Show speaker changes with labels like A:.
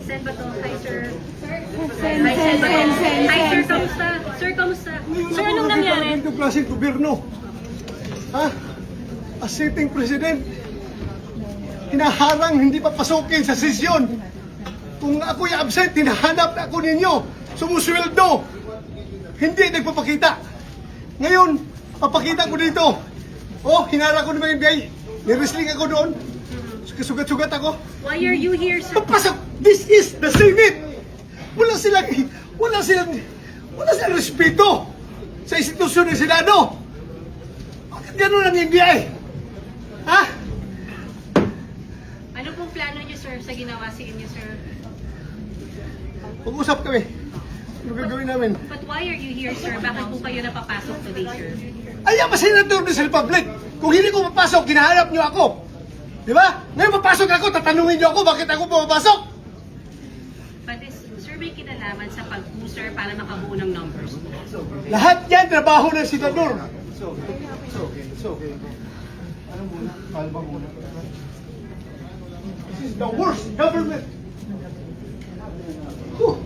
A: Sen ba to? Hi, sir.
B: Sen.
A: Hi, sir. Kamusta? Sir, kamusta? Sir, anong nangyari?
B: Ito klaseng gobyerno. Ha? As sitting president, hinaharang hindi papasukin sa sesyon. Kung ako'y absent, hinahanap na ako ninyo. Sumusweldo. Hindi nagpapakita. Ngayon, papakita ko dito. Oh, hinarang ko ng mga FBI. Nirwrestling ako doon. Sugat-sugat ako.
A: Why are you here, sir?
B: Papasok! This is the Senate! Wala silang respeto sa institusyon ng Senado. Bakit ganun ang NBI? Ha?
A: Ano pong plano niyo, sir, sa ginawa sa inyo, sir?
B: Pag-usap kami. Ano gagawin namin?
A: But why are you here, sir? Bakit po kayo napapasok today, sir?
B: Ayaw pa senador ng sa Republic. Kung hindi ko papasok, ginahanap niyo ako. Di ba? Ngayon papasok ako, tatanungin niyo ako bakit ako pumapasok.
A: But is, sir, may kinalaman sa pag-user para makabuo ng numbers?
B: Lahat yan, trabaho ng senador.
C: It's okay. Ano muna? Kalma muna.
B: This is the worst government. Whew.